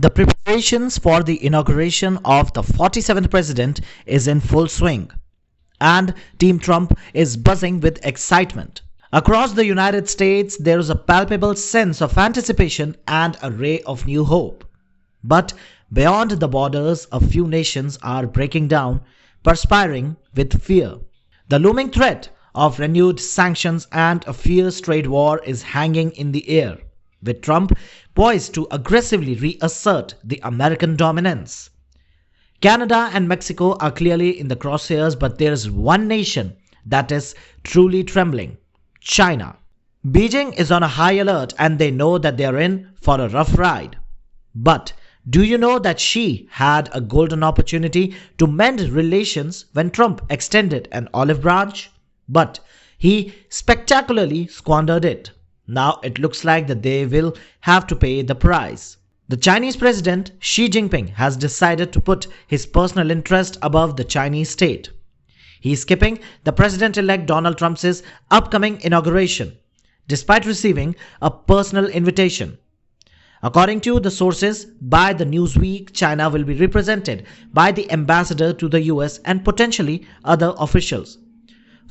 The preparations for the inauguration of the 47th president is in full swing, and Team Trump is buzzing with excitement. Across the United States, there is a palpable sense of anticipation and a ray of new hope. But beyond the borders, a few nations are breaking down, perspiring with fear. The looming threat of renewed sanctions and a fierce trade war is hanging in the air, with Trump poised to aggressively reassert the American dominance. Canada and Mexico are clearly in the crosshairs, but there is one nation that is truly trembling: China. Beijing is on a high alert and they know that they are in for a rough ride. But do you know that Xi had a golden opportunity to mend relations when Trump extended an olive branch? But he spectacularly squandered it. Now it looks like that they will have to pay the price. The Chinese president Xi Jinping has decided to put his personal interest above the Chinese state. He is skipping the president-elect Donald Trump's upcoming inauguration, despite receiving a personal invitation. According to the sources by the Newsweek, China will be represented by the ambassador to the US and potentially other officials,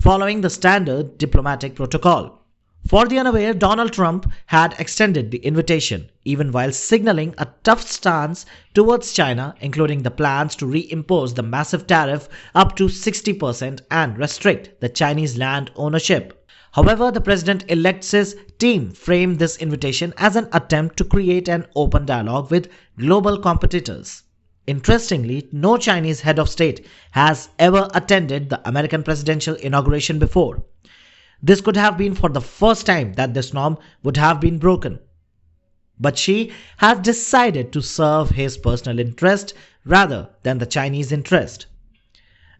following the standard diplomatic protocol. For the unaware, Donald Trump had extended the invitation, even while signaling a tough stance towards China, including the plans to reimpose the massive tariff up to 60% and restrict the Chinese land ownership. However, the president-elect's team framed this invitation as an attempt to create an open dialogue with global competitors. Interestingly, no Chinese head of state has ever attended the American presidential inauguration before. This could have been for the first time that this norm would have been broken. But Xi has decided to serve his personal interest rather than the Chinese interest.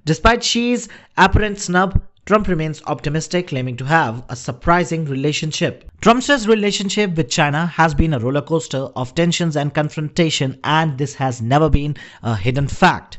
Despite Xi's apparent snub, Trump remains optimistic, claiming to have a surprising relationship. Trump's relationship with China has been a roller coaster of tensions and confrontation, and this has never been a hidden fact.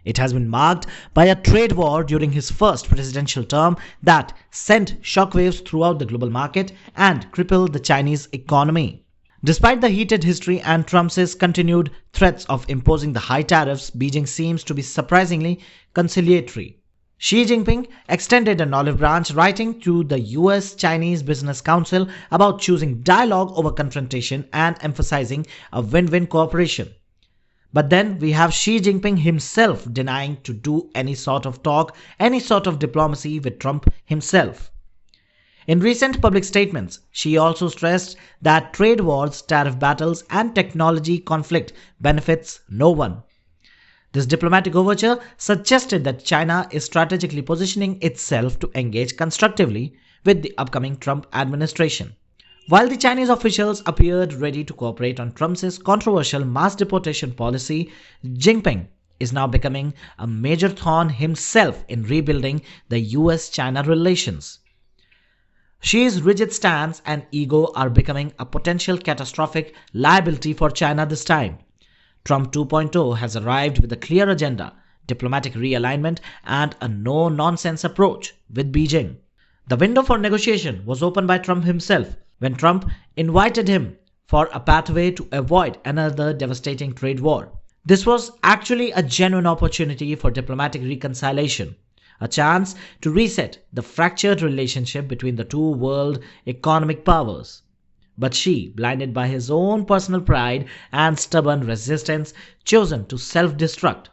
It has been marked by a trade war during his first presidential term that sent shockwaves throughout the global market and crippled the Chinese economy. Despite the heated history and Trump's continued threats of imposing the high tariffs, Beijing seems to be surprisingly conciliatory. Xi Jinping extended an olive branch, writing to the US-Chinese Business Council about choosing dialogue over confrontation and emphasizing a win-win cooperation. But then we have Xi Jinping himself denying to do any sort of talk, any sort of diplomacy with Trump himself. In recent public statements, Xi also stressed that trade wars, tariff battles, and technology conflict benefits no one. This diplomatic overture suggested that China is strategically positioning itself to engage constructively with the upcoming Trump administration. While the Chinese officials appeared ready to cooperate on Trump's controversial mass deportation policy, Jinping is now becoming a major thorn himself in rebuilding the US-China relations. Xi's rigid stance and ego are becoming a potential catastrophic liability for China this time. Trump 2.0 has arrived with a clear agenda, diplomatic realignment, and a no-nonsense approach with Beijing. The window for negotiation was opened by Trump himself when Trump invited him for a pathway to avoid another devastating trade war. This was actually a genuine opportunity for diplomatic reconciliation, a chance to reset the fractured relationship between the two world economic powers. But Xi, blinded by his own personal pride and stubborn resistance, chosen to self-destruct.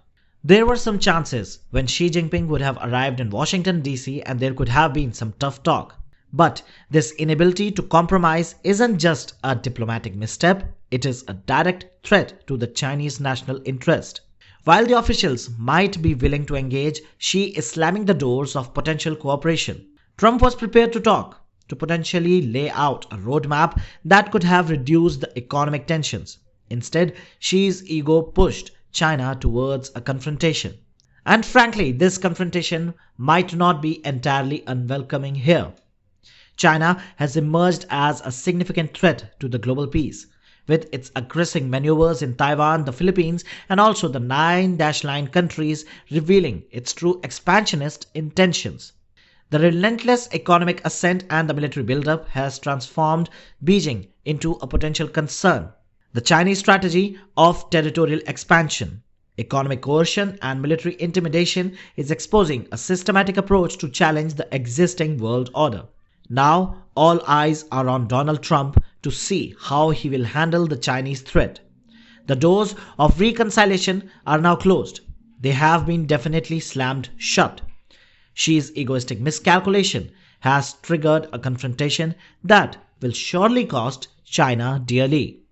There were some chances when Xi Jinping would have arrived in Washington, D.C. and there could have been some tough talk. But this inability to compromise isn't just a diplomatic misstep, it is a direct threat to the Chinese national interest. While the officials might be willing to engage, Xi is slamming the doors of potential cooperation. Trump was prepared to talk, to potentially lay out a roadmap that could have reduced the economic tensions. Instead, Xi's ego pushed China towards a confrontation. And frankly, this confrontation might not be entirely unwelcoming here. China has emerged as a significant threat to the global peace, with its aggressive maneuvers in Taiwan, the Philippines, and also the 9-line countries revealing its true expansionist intentions. The relentless economic ascent and the military buildup has transformed Beijing into a potential concern. The Chinese strategy of territorial expansion, economic coercion, and military intimidation is exposing a systematic approach to challenge the existing world order. Now, all eyes are on Donald Trump to see how he will handle the Chinese threat. The doors of reconciliation are now closed. They have been definitely slammed shut. Xi's egoistic miscalculation has triggered a confrontation that will surely cost China dearly.